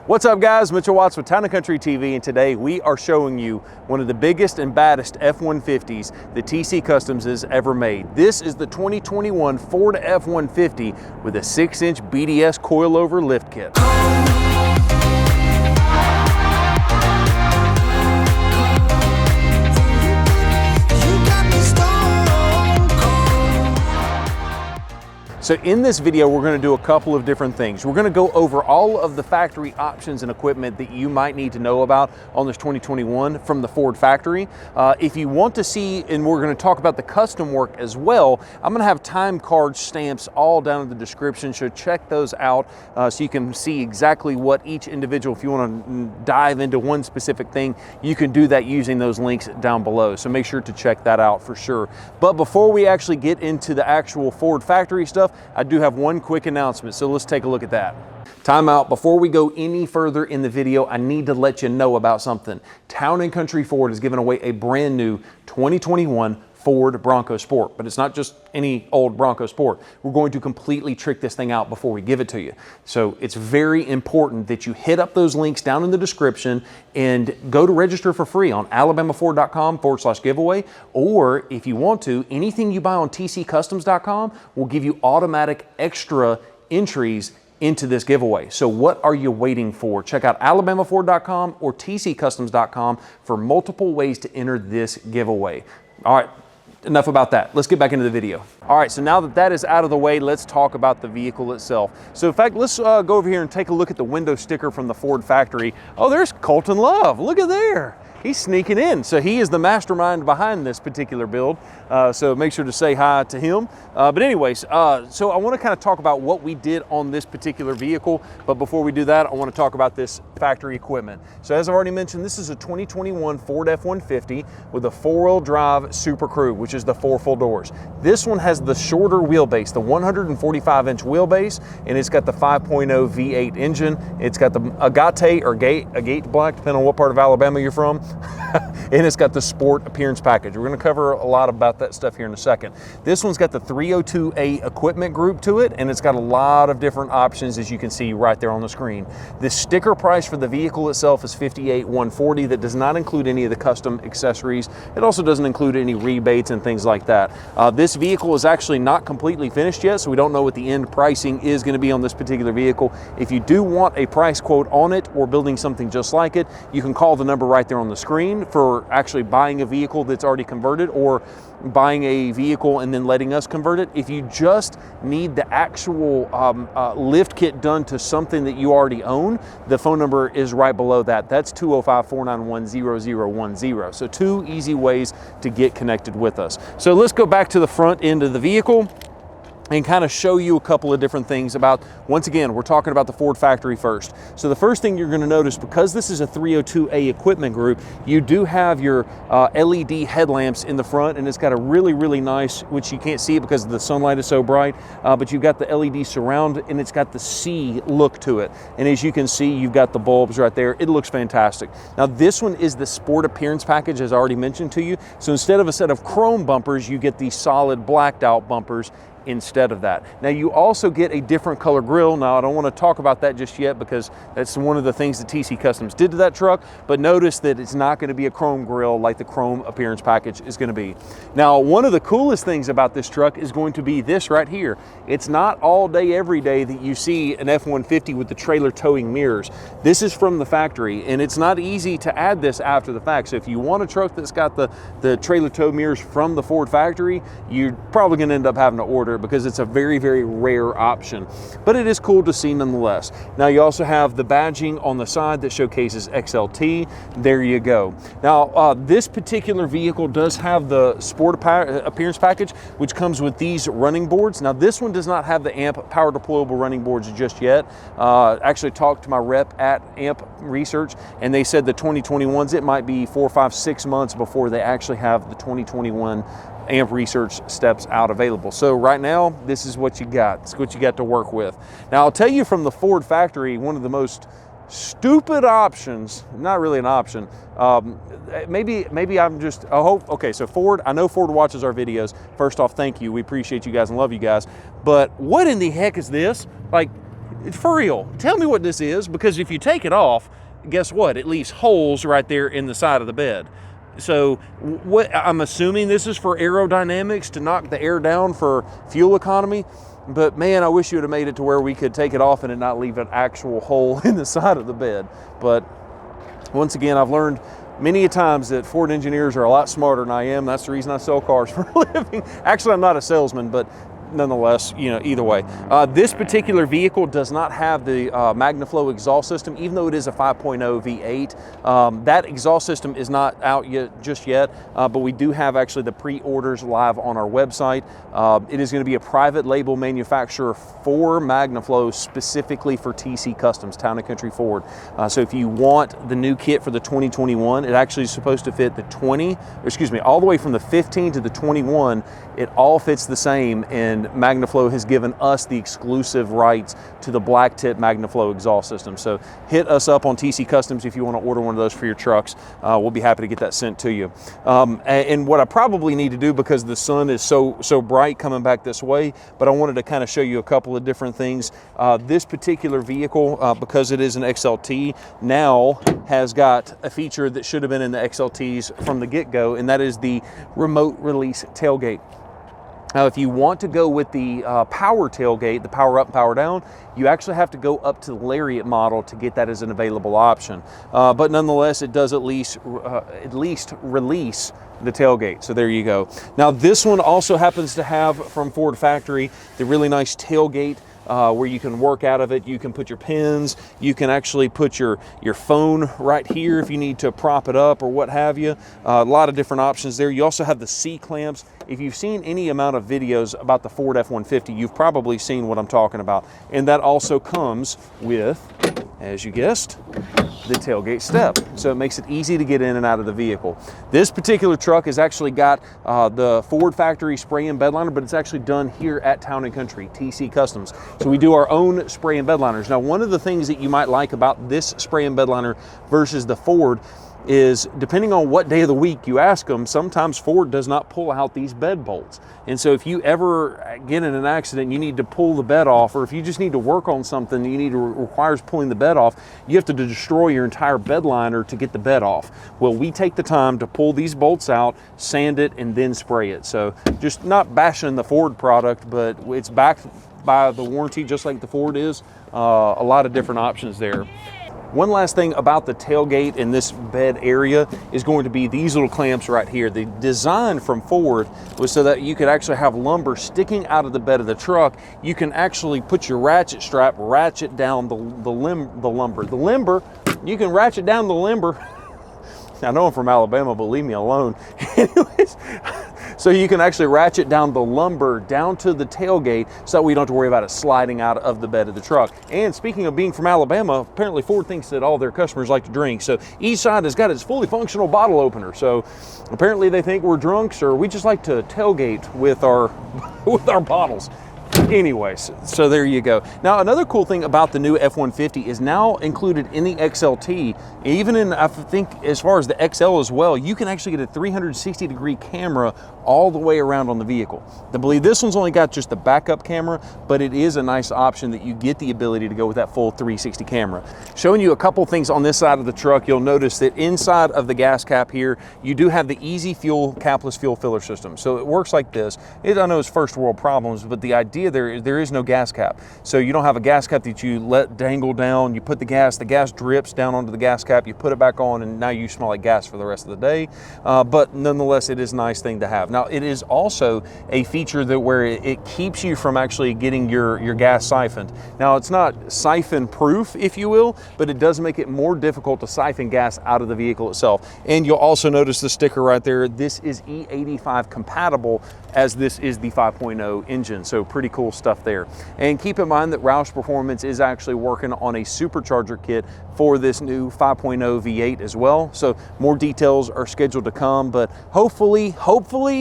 What's up guys, Mitchell Watts with Town & Country TV, and today we are showing you one of the biggest and baddest F-150s that TCcustoms has ever made. This is the 2021 Ford F-150 with a 6-inch BDS Coilover Lift Kit. So in this video, we're going to do a couple of different things. We're going to go over all of the factory options and equipment that you might need to know about on this 2021 from the Ford factory. If you want to see, and we're going to talk about the custom work as well, I'm going to have time card stamps all down in the description, so check those out so you can see exactly what each individual, if you want to dive into one specific thing, you can do that using those links down below. So make sure to check that out for sure. But before we actually get into the actual Ford factory stuff, I do have one quick announcement, so let's take a look at that. Time out. Before we go any further in the video, I need to let you know about something. Town & Country Ford is giving away a brand new 2021 Ford Bronco Sport, but it's not just any old Bronco Sport. We're going to completely trick this thing out before we give it to you. So it's very important that you hit up those links down in the description and go to register for free on alabamaford.com/giveaway, or if you want to, anything you buy on TCcustoms.com will give you automatic extra entries into this giveaway. So what are you waiting for? Check out alabamaford.com or TCcustoms.com for multiple ways to enter this giveaway. All right. Enough about that. Let's get back into the video. All right, so now that that is out of the way, let's talk about the vehicle itself. So in fact, let's go over here and take a look at the window sticker from the Ford factory. Oh, there's Colton Love. Look at there. He's sneaking in. So he is the mastermind behind this particular build. So make sure to say hi to him. But anyways, so I want to kind of talk about what we did on this particular vehicle. But before we do that, I want to talk about this factory equipment. So as I've already mentioned, this is a 2021 Ford F-150 with a 4-wheel drive Super Crew, which is the 4 full doors. This one has the shorter wheelbase, the 145-inch wheelbase, and it's got the 5.0 V8 engine. It's got the Agate or Agate Black, depending on what part of Alabama you're from. And it's got the Sport Appearance Package. We're going to cover a lot about that stuff here in a second. This one's got the 302A equipment group to it, and it's got a lot of different options, as you can see right there on the screen. The sticker price for the vehicle itself is $58,140. That does not include any of the custom accessories. It also doesn't include any rebates and things like that. This vehicle is actually not completely finished yet, so we don't know what the end pricing is going to be on this particular vehicle. If you do want a price quote on it or building something just like it, you can call the number right there on the screen for actually buying a vehicle that's already converted, or buying a vehicle and then letting us convert it. If you just need the actual lift kit done to something that you already own, the phone number is right below that. That's 205-491-0010. So 2 easy ways to get connected with us. So let's go back to the front end of the vehicle and kind of show you a couple of different things about, once again, we're talking about the Ford factory first. So the first thing you're going to notice, because this is a 302A equipment group, you do have your LED headlamps in the front, and it's got a really, really nice, which you can't see because the sunlight is so bright, but you've got the LED surround, and it's got the C look to it. And as you can see, you've got the bulbs right there. It looks fantastic. Now this one is the Sport Appearance Package, as I already mentioned to you. So instead of a set of chrome bumpers, you get these solid blacked out bumpers instead of that. Now you also get a different color grille. Now I don't want to talk about that just yet because that's one of the things that TC Customs did to that truck, but notice that it's not going to be a chrome grille like the Chrome Appearance Package is going to be. Now one of the coolest things about this truck is going to be this right here. It's not all day every day that you see an F-150 with the trailer towing mirrors. This is from the factory, and it's not easy to add this after the fact. So if you want a truck that's got the trailer tow mirrors from the Ford factory, you're probably going to end up having to order, because it's a very, very rare option, but it is cool to see nonetheless. Now you also have the badging on the side that showcases XLT. There you go. Now this particular vehicle does have the Sport Appearance Package, which comes with these running boards. Now this one does not have the AMP power deployable running boards just yet. Actually talked to my rep at AMP Research, and they said the 2021s, it might be 4, 5, 6 months before they actually have the 2021 AMP Research steps out available. So right now, this is what you got. It's what you got to work with. Now I'll tell you, from the Ford factory, one of the most stupid options, not really an option, maybe I'm just, okay, so Ford, I know Ford watches our videos. First off, thank you. We appreciate you guys and love you guys. But what in the heck is this? Like, For real, tell me what this is, because if you take it off, guess what? It leaves holes right there in the side of the bed. So what I'm assuming this is for aerodynamics, to knock the air down for fuel economy. But man, I wish you would have made it to where we could take it off and it not leave an actual hole in the side of the bed. But once again, I've learned many a times that Ford engineers are a lot smarter than I am. That's the reason I sell cars for a living. Actually, I'm not a salesman, but nonetheless, you know, either way. This particular vehicle does not have the Magnowflow exhaust system, even though it is a 5.0 V8. That exhaust system is not out yet, just yet, but we do have actually the pre-orders live on our website. It is going to be a private label manufacturer for Magnowflow, specifically for TCcustoms, Town & Country Ford. So if you want the new kit for the 2021, it actually is supposed to fit the all the way from the 15 to the 21. It all fits the same, and Magnowflow has given us the exclusive rights to the black tip Magnowflow exhaust system. So hit us up on TCcustoms if you want to order one of those for your trucks. We'll be happy to get that sent to you. And what I probably need to do, because the sun is so bright coming back this way, but I wanted to kind of show you a couple of different things. This particular vehicle, because it is an XLT, now has got a feature that should have been in the XLTs from the get-go, and that is the remote release tailgate. Now, if you want to go with the power tailgate, the power up, power down, you actually have to go up to the Lariat model to get that as an available option. But nonetheless, it does at least release the tailgate. So there you go. Now, this one also happens to have, from Ford factory, the really nice tailgate where you can work out of it. You can put your pins, you can actually put your phone right here if you need to prop it up or what have you. A lot of different options there. You also have the C-clamps. If you've seen any amount of videos about the Ford F-150, you've probably seen what I'm talking about. And that also comes with, as you guessed, the tailgate step. So it makes it easy to get in and out of the vehicle. This particular truck has actually got the Ford factory spray and bed liner, but it's actually done here at Town & Country, TCcustoms. So we do our own spray and bed liners. Now, one of the things that you might like about this spray and bed liner versus the Ford is, depending on what day of the week you ask them, sometimes Ford does not pull out these bed bolts. And so if you ever get in an accident, you need to pull the bed off, or if you just need to work on something, requires pulling the bed off, you have to destroy your entire bed liner to get the bed off. Well, we take the time to pull these bolts out, sand it, and then spray it. So just not bashing the Ford product, but it's backed by the warranty just like the Ford is. A lot of different options there. One last thing about the tailgate in this bed area is going to be these little clamps right here. The design from Ford was so that you could actually have lumber sticking out of the bed of the truck. You can actually put your ratchet strap, ratchet down the lumber. The limber, you can ratchet down the limber. I know I'm from Alabama, but leave me alone. Anyways, so you can actually ratchet down the lumber down to the tailgate so that we don't have to worry about it sliding out of the bed of the truck. And speaking of being from Alabama, apparently Ford thinks that all their customers like to drink. So each side has got its fully functional bottle opener. So apparently they think we're drunks, or we just like to tailgate with our bottles. Anyways, so there you go. Now, another cool thing about the new F-150 is now included in the XLT, even in, I think, as far as the XL as well, you can actually get a 360-degree camera all the way around on the vehicle. I believe this one's only got just the backup camera, but it is a nice option that you get the ability to go with that full 360 camera. Showing you a couple things on this side of the truck, you'll notice that inside of the gas cap here, you do have the Easy Fuel capless fuel filler system. So it works like this. I know it's first world problems, but the idea there is no gas cap. So you don't have a gas cap that you let dangle down. You put the gas drips down onto the gas cap, you put it back on, and now you smell like gas for the rest of the day. But nonetheless, it is a nice thing to have. Now, it is also a feature that where it keeps you from actually getting your gas siphoned. Now, it's not siphon proof, if you will, but it does make it more difficult to siphon gas out of the vehicle itself. And you'll also notice the sticker right there. This is E85 compatible, as this is the 5.0 engine. So pretty cool stuff there. And keep in mind that Roush Performance is actually working on a supercharger kit for this new 5.0 V8 as well. So more details are scheduled to come, but hopefully,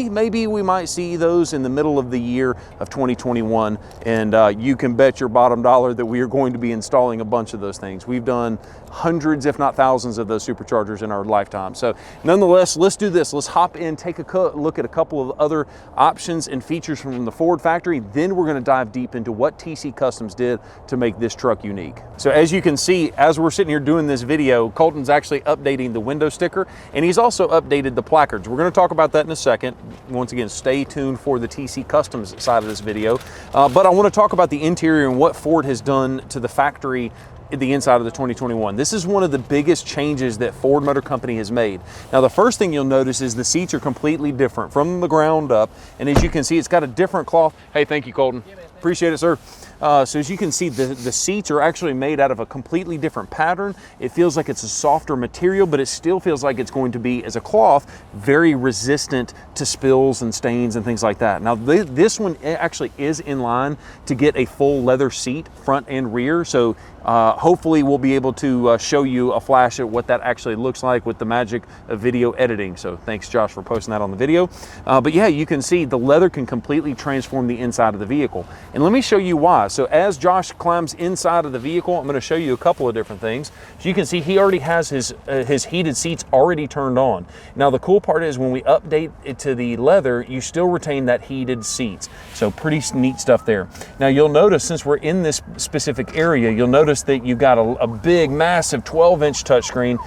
maybe we might see those in the middle of the year of 2021. And you can bet your bottom dollar that we are going to be installing a bunch of those things. We've done hundreds, if not thousands, of those superchargers in our lifetime. So nonetheless, let's do this. Let's hop in, take a look at a couple of other options and features from the Ford factory. Then we're we're gonna dive deep into what TC Customs did to make this truck unique. So as you can see, as we're sitting here doing this video, Colton's actually updating the window sticker, and he's also updated the placards. We're gonna talk about that in a second. Once again, stay tuned for the TC Customs side of this video. But I wanna talk about the interior and what Ford has done to the factory the inside of the 2021. This is one of the biggest changes that Ford Motor Company has made. Now, the first thing you'll notice is the seats are completely different from the ground up. And as you can see, it's got a different cloth. Hey, thank you, Colton. Yeah, man, appreciate it, sir. So as you can see, the seats are actually made out of a completely different pattern. It feels like it's a softer material, but it still feels like it's going to be, as a cloth, very resistant to spills and stains and things like that. Now, this one actually is in line to get a full leather seat, front and rear. So hopefully we'll be able to show you a flash at what that actually looks like with the magic of video editing. So thanks, Josh, for posting that on the video. But yeah, you can see the leather can completely transform the inside of the vehicle. And let me show you why. So as Josh climbs inside of the vehicle, I'm going to show you a couple of different things. So you can see he already has his heated seats already turned on. Now the cool part is when we update it to the leather, you still retain that heated seats. So pretty neat stuff there. Now you'll notice, since we're in this specific area, you'll notice that you've got a big, massive 12-inch touchscreen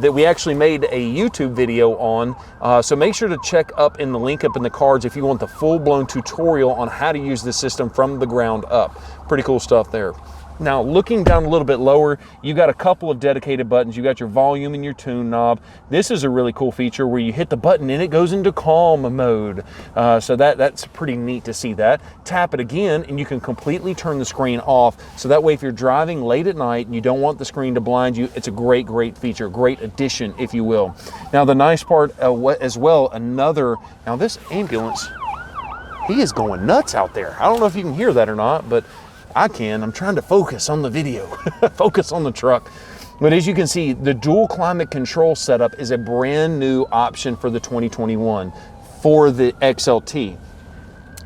that we actually made a YouTube video on. So make sure to check up in the link up in the cards if you want the full-blown tutorial on how to use this system from the ground up. Pretty cool stuff there. Now, looking down a little bit lower, you got a couple of dedicated buttons. You got your volume and your tune knob. This is a really cool feature where you hit the button and it goes into calm mode. So that's pretty neat to see that. Tap it again and you can completely turn the screen off. So that way, if you're driving late at night and you don't want the screen to blind you, it's a great, great feature, great addition, if you will. Now, the nice part as well, now this ambulance, he is going nuts out there. I don't know if you can hear that or not, but I can. I'm trying to focus on the video, focus on the truck. But as you can see, the dual climate control setup is a brand new option for the 2021 for the XLT.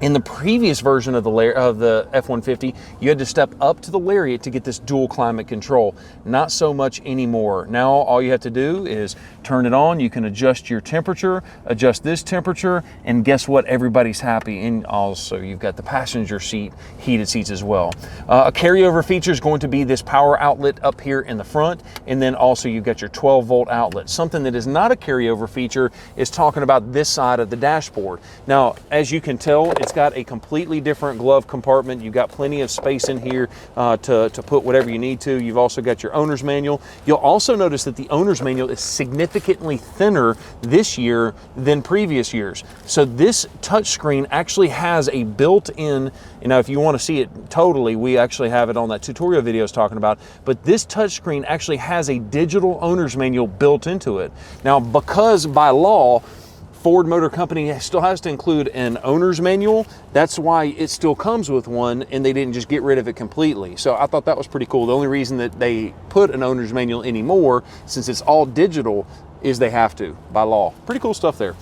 In the previous version of the F-150, you had to step up to the Lariat to get this dual climate control. Not so much anymore. Now all you have to do is turn it on. You can adjust your temperature, adjust this temperature, and guess what? Everybody's happy. And also you've got the passenger seat, heated seats as well. A carryover feature is going to be this power outlet up here in the front, and then also you've got your 12-volt outlet. Something that is not a carryover feature is talking about this side of the dashboard. Now, as you can tell, it's got a completely different glove compartment. You've got plenty of space in here to put whatever you need to. You've also got your owner's manual. You'll also notice that the owner's manual is significantly thinner this year than previous years. So this touchscreen actually has a built-in, if you want to see it totally, we actually have it on that tutorial video I was talking about, but this touchscreen actually has a digital owner's manual built into it. Now, because by law, Ford Motor Company still has to include an owner's manual. That's why it still comes with one, and they didn't just get rid of it completely. So I thought that was pretty cool. The only reason that they put an owner's manual anymore, since it's all digital, is they have to by law. Pretty cool stuff there.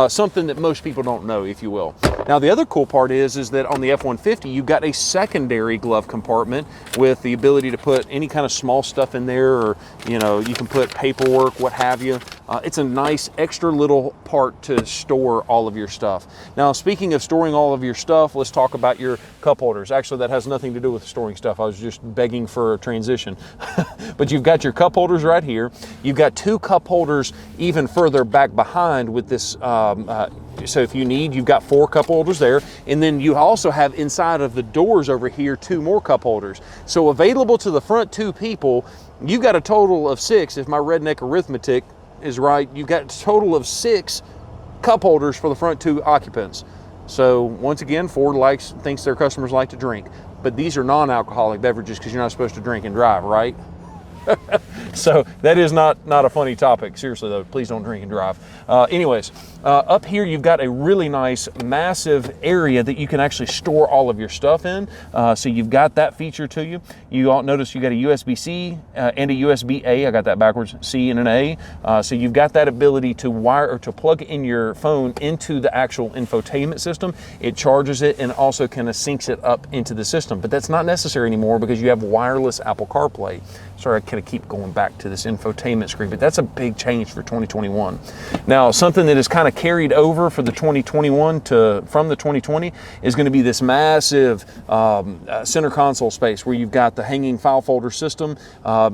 Something that most people don't know, if you will. Now the other cool part is that on the F-150 you've got a secondary glove compartment with the ability to put any kind of small stuff in there, or you can put paperwork, what have you. It's a nice extra little part to store all of your stuff. Now, speaking of storing all of your stuff, let's talk about your cup holders. Actually, that has nothing to do with storing stuff. I was just begging for a transition. But you've got your cup holders right here. You've got two cup holders even further back behind with this. So if you need, you've got 4 cup holders there. And then you also have inside of the doors over here 2 more cup holders. So available to the front 2 people, you've got a total of 6. If my redneck arithmetic is right, you've got a total of 6 cup holders for the front 2 occupants. So once again, Ford thinks their customers like to drink, but these are non-alcoholic beverages because you're not supposed to drink and drive, right? So that is not a funny topic. Seriously though, please don't drink and drive. Anyways, up here you've got a really nice massive area that you can actually store all of your stuff in. So you've got that feature to you. You all notice you got a USB-C and a USB-A. I got that backwards, C and an A. So you've got that ability to wire or to plug in your phone into the actual infotainment system. It charges it and also kind of syncs it up into the system. But that's not necessary anymore because you have wireless Apple CarPlay. Sorry, I kind of keep going back back to this infotainment screen, but that's a big change for 2021. Now, something that is kind of carried over for the 2021 from the 2020 is going to be this massive center console space where you've got the hanging file folder system.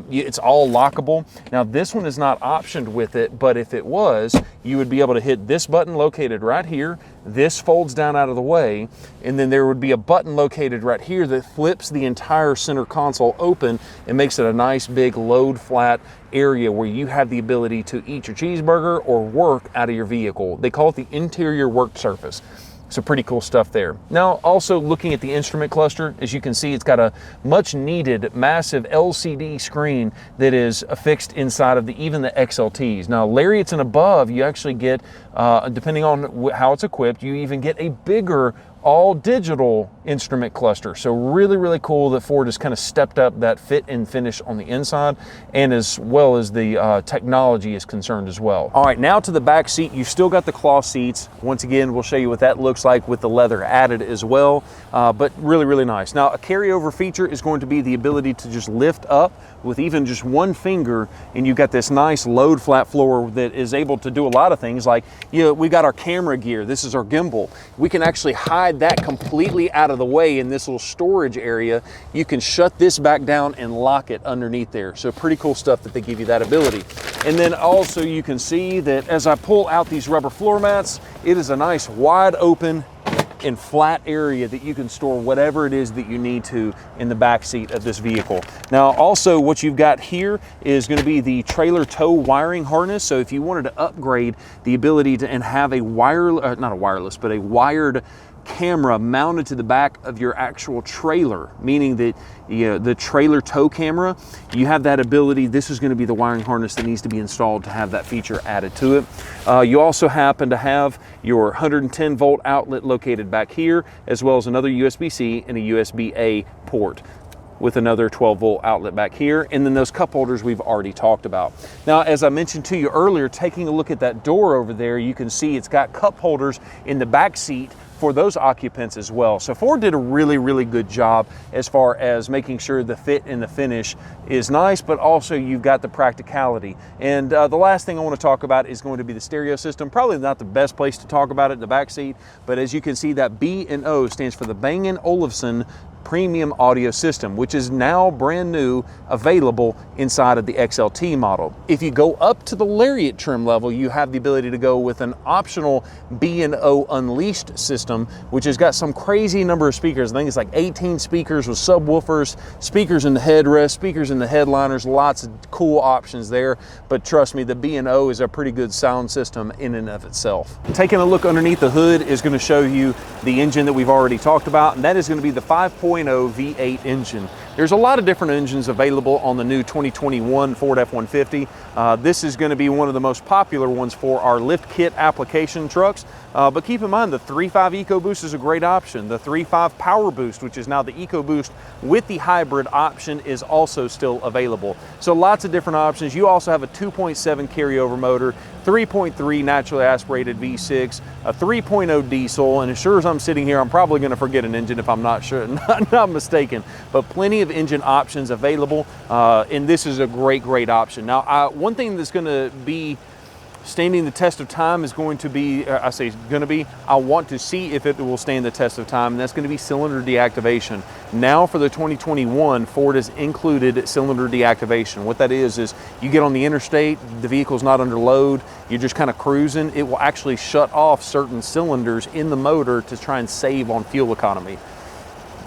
It's all lockable. Now, this one is not optioned with it, but if it was, you would be able to hit this button located right here. This folds down out of the way, and then there would be a button located right here that flips the entire center console open and makes it a nice big load flat area where you have the ability to eat your cheeseburger or work out of your vehicle. They call it the interior work surface. So pretty cool stuff there. Now, also looking at the instrument cluster, as you can see, it's got a much needed massive LCD screen that is affixed inside of even the XLTs. Now, Lariats and above, you actually get, depending on how it's equipped, you even get a bigger all digital instrument cluster. So really, really cool that Ford has kind of stepped up that fit and finish on the inside, and as well as the technology is concerned as well. All right, now to the back seat. You've still got the cloth seats. Once again, we'll show you what that looks like with the leather added as well, but really, really nice. Now, a carryover feature is going to be the ability to just lift up with even just one finger, and you've got this nice load flat floor that is able to do a lot of things. Like, we got our camera gear. This is our gimbal. We can actually hide that completely out of the way in this little storage area. You can shut this back down and lock it underneath there. So pretty cool stuff that they give you that ability. And then also you can see that as I pull out these rubber floor mats, it is a nice wide open and flat area that you can store whatever it is that you need to in the back seat of this vehicle. Now, also what you've got here is going to be the trailer tow wiring harness. So if you wanted to upgrade the ability to and have a not a wireless, but a wired camera mounted to the back of your actual trailer, meaning that the trailer tow camera, you have that ability. This is going to be the wiring harness that needs to be installed to have that feature added to it. You also happen to have your 110 volt outlet located back here, as well as another USB-C and a USB-A port with another 12 volt outlet back here, and then those cup holders we've already talked about. Now, as I mentioned to you earlier, taking a look at that door over there, you can see it's got cup holders in the back seat for those occupants as well. So Ford did a really, really good job as far as making sure the fit and the finish is nice, but also you've got the practicality. And the last thing I want to talk about is going to be the stereo system. Probably not the best place to talk about it in the back seat, but as you can see, that B&O stands for the Bang & Olufsen premium audio system, which is now brand new, available inside of the XLT model. If you go up to the Lariat trim level, you have the ability to go with an optional B&O Unleashed system, which has got some crazy number of speakers. I think it's like 18 speakers with subwoofers, speakers in the headrest, speakers in the headliners, lots of cool options there. But trust me, the B&O is a pretty good sound system in and of itself. Taking a look underneath the hood is going to show you the engine that we've already talked about, and that is going to be the 5.0 V8 engine. There's a lot of different engines available on the new 2021 Ford F-150. This is going to be one of the most popular ones for our lift kit application trucks. But keep in mind, the 3.5 EcoBoost is a great option. The 3.5 Power Boost, which is now the EcoBoost with the hybrid option, is also still available. So lots of different options. You also have a 2.7 carryover motor, 3.3 naturally aspirated V6, a 3.0 diesel, and as sure as I'm sitting here, I'm probably going to forget an engine if I'm not sure, not mistaken. But plenty of engine options available, and this is a great option. Now, one thing that's going to be standing the test of time is going to be, I want to see if it will stand the test of time, and that's going to be cylinder deactivation. Now for the 2021, Ford has included cylinder deactivation. What that is you get on the interstate, the vehicle's not under load, you're just kind of cruising, it will actually shut off certain cylinders in the motor to try and save on fuel economy.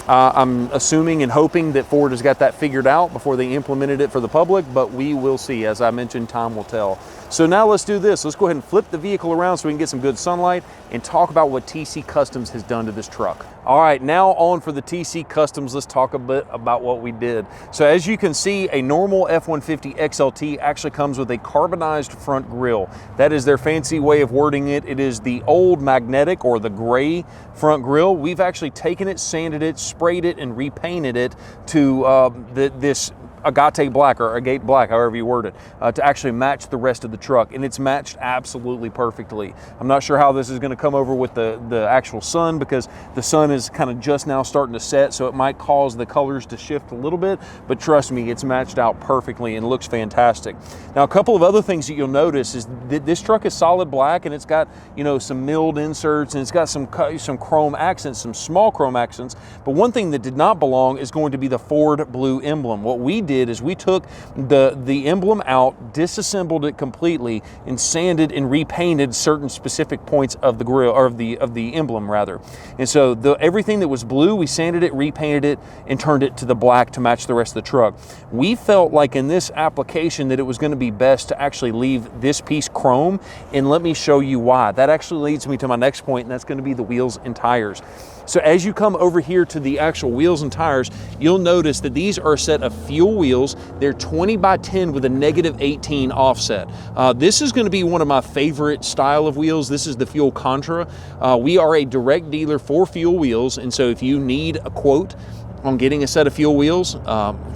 I'm assuming and hoping that Ford has got that figured out before they implemented it for the public, but we will see. As I mentioned, time will tell. So now let's do this. Let's go ahead and flip the vehicle around so we can get some good sunlight and talk about what TCcustoms has done to this truck. All right, now on for the TCcustoms, let's talk a bit about what we did. So as you can see, a normal F-150 XLT actually comes with a carbonized front grille. That is their fancy way of wording it. It is the old magnetic or the gray front grille. We've actually taken it, sanded it, sprayed it, and repainted it to this agate black or agate black, however you word it, to actually match the rest of the truck, and it's matched absolutely perfectly. I'm not sure how this is going to come over with the actual sun, because the sun is kind of just now starting to set, so it might cause the colors to shift a little bit, but trust me, it's matched out perfectly and looks fantastic. Now, a couple of other things that you'll notice is that this truck is solid black, and it's got, you know, some milled inserts, and it's got some chrome accents, some small chrome accents. But one thing that did not belong is going to be the Ford blue emblem. What we did is we took the emblem out, disassembled it completely, and sanded and repainted certain specific points of the grill, or of the emblem rather. And so everything that was blue, we sanded it, repainted it, and turned it to the black to match the rest of the truck. We felt like in this application that it was going to be best to actually leave this piece chrome, and let me show you why. That actually leads me to my next point, and that's going to be the wheels and tires. So as you come over here to the actual wheels and tires, you'll notice that these are a set of fuel wheels. They're 20 by 10 with a -18 offset. This is going to be one of my favorite style of wheels. This is the Fuel Contra. We are a direct dealer for fuel wheels, and so if you need a quote on getting a set of fuel wheels,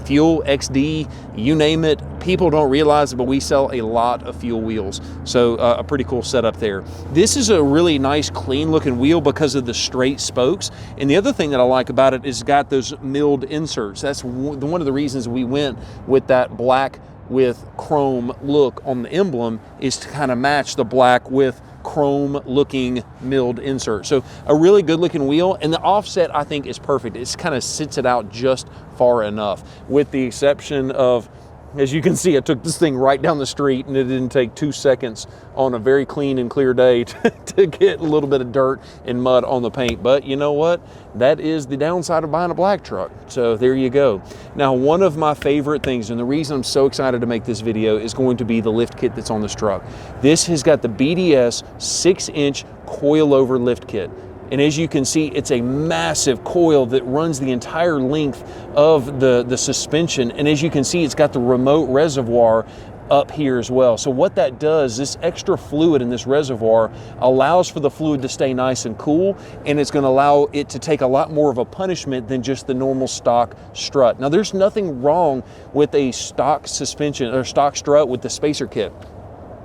Fuel, XD, you name it, people don't realize it, but we sell a lot of fuel wheels. So a pretty cool setup there. This is a really nice, clean looking wheel because of the straight spokes. And the other thing that I like about it is it's got those milled inserts. That's one of the reasons we went with that black with chrome look on the emblem, is to kind of match the black with chrome looking milled insert. So a really good looking wheel, and the offset I think is perfect. It kind of sits it out just far enough, with the exception of, as you can see, I took this thing right down the street, and it didn't take 2 seconds on a very clean and clear day to get a little bit of dirt and mud on the paint. But you know what? That is the downside of buying a black truck. So there you go. Now, one of my favorite things, and the reason I'm so excited to make this video, is going to be the lift kit that's on this truck. This has got the BDS 6-inch Coilover Lift Kit. And as you can see, it's a massive coil that runs the entire length of the suspension. And as you can see, it's got the remote reservoir up here as well. So what that does, this extra fluid in this reservoir allows for the fluid to stay nice and cool, and it's going to allow it to take a lot more of a punishment than just the normal stock strut. Now, there's nothing wrong with a stock suspension or stock strut with the spacer kit.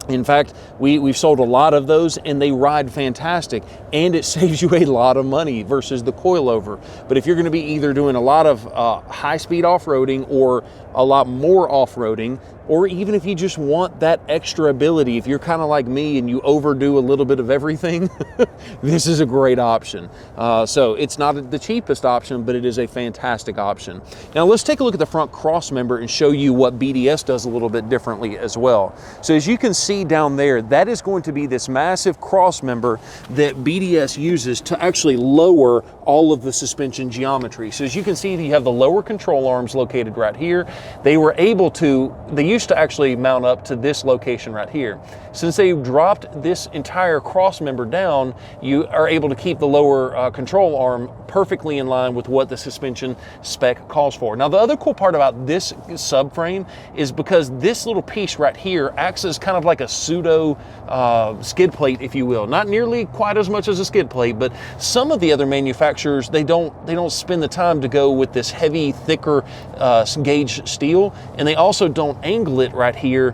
In fact, we've sold a lot of those, and they ride fantastic, and it saves you a lot of money versus the coilover. But if you're going to be either doing a lot of high-speed off-roading or a lot more off-roading, or even if you just want that extra ability, if you're kind of like me and you overdo a little bit of everything, this is a great option. So it's not the cheapest option, but it is a fantastic option. Now let's take a look at the front cross member and show you what BDS does a little bit differently as well. So as you can see down there, that is going to be this massive cross member that BDS uses to actually lower all of the suspension geometry. So as you can see, you have the lower control arms located right here. They were able to, they used to actually mount up to this location right here. Since they dropped this entire cross member down, you are able to keep the lower control arm perfectly in line with what the suspension spec calls for. Now, the other cool part about this subframe is because this little piece right here acts as kind of like a pseudo skid plate, if you will. Not nearly quite as much as a skid plate, but some of the other manufacturers, they don't spend the time to go with this heavy, thicker gauge steel, and they also don't angle it right here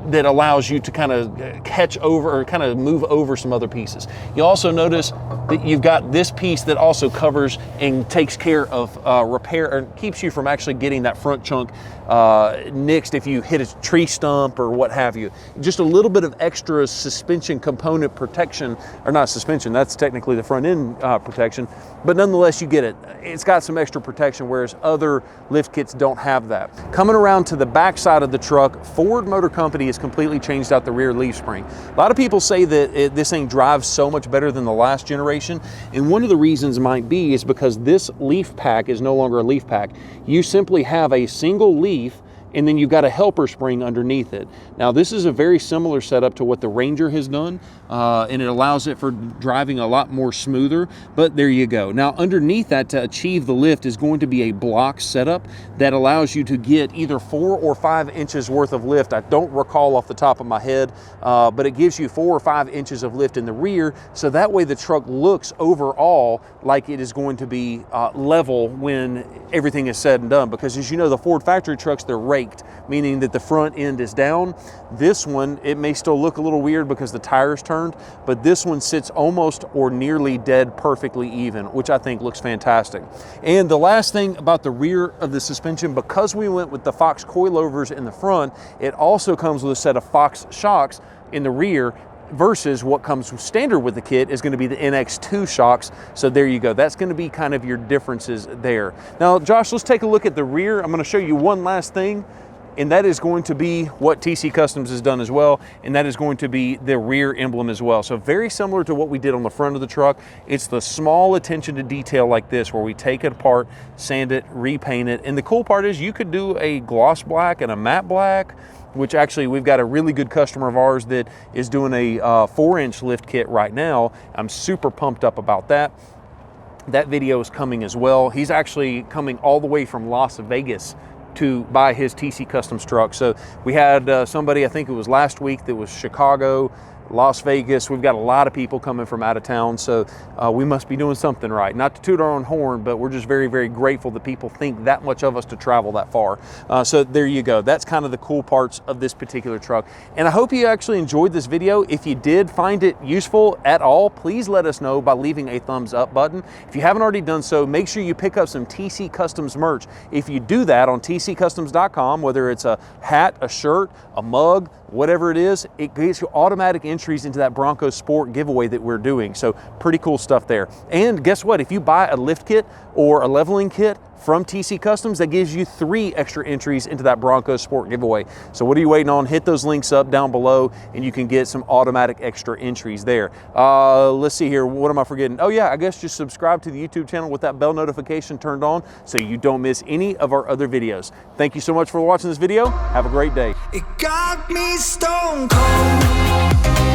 that allows you to kind of catch over or kind of move over some other pieces. You also notice that you've got this piece that also covers and takes care of repair, or keeps you from actually getting that front chunk nixed if you hit a tree stump or what have you. Just a little bit of extra suspension component protection, or not suspension, that's technically the front end protection, but nonetheless you get it. It's got some extra protection, whereas other lift kits don't have that. Coming around to the back side of the truck, Ford Motor Company has completely changed out the rear leaf spring. A lot of people say that this thing drives so much better than the last generation, and one of the reasons might be is because this leaf pack is no longer a leaf pack. You simply have a single leaf and then you've got a helper spring underneath it. Now this is a very similar setup to what the Ranger has done, and it allows it for driving a lot more smoother, but there you go. Now underneath that, to achieve the lift, is going to be a block setup that allows you to get either 4 or 5 inches worth of lift. I don't recall off the top of my head, but it gives you 4 or 5 inches of lift in the rear, so that way the truck looks overall like it is going to be level when everything is said and done. Because as you know, the Ford factory trucks, they're raked, meaning that the front end is down. This one, it may still look a little weird because the tires turned, but this one sits almost or nearly dead perfectly even, which I think looks fantastic. And the last thing about the rear of the suspension, because we went with the Fox coilovers in the front, it also comes with a set of Fox shocks in the rear, versus what comes standard with the kit is going to be the NX2 shocks. So there you go. That's going to be kind of your differences there. Now, Josh, let's take a look at the rear. I'm going to show you one last thing, and that is going to be what TC Customs has done as well, and that is going to be the rear emblem as well. So very similar to what we did on the front of the truck. It's the small attention to detail like this, where we take it apart, sand it, repaint it. And the cool part is you could do a gloss black and a matte black, which actually we've got a really good customer of ours that is doing a 4-inch lift kit right now. I'm super pumped up about that. That video is coming as well. He's actually coming all the way from Las Vegas to buy his TC Customs truck. So we had somebody, I think it was last week, that was Chicago, Las Vegas. We've got a lot of people coming from out of town, so we must be doing something right. Not to toot our own horn, but we're just very, very grateful that people think that much of us to travel that far. So there you go. That's kind of the cool parts of this particular truck. And I hope you actually enjoyed this video. If you did find it useful at all, please let us know by leaving a thumbs up button. If you haven't already done so, make sure you pick up some TC Customs merch. If you do that on TCcustoms.com, whether it's a hat, a shirt, a mug, whatever it is, it gets you automatic entries into that Bronco Sport giveaway that we're doing. So pretty cool stuff there. And guess what? If you buy a lift kit or a leveling kit from TC Customs, that gives you 3 extra entries into that Bronco Sport giveaway. So what are you waiting on? Hit those links up down below and you can get some automatic extra entries there. Let's see here. What am I forgetting? Oh yeah, I guess just subscribe to the YouTube channel with that bell notification turned on so you don't miss any of our other videos. Thank you so much for watching this video. Have a great day. It got me stone cold.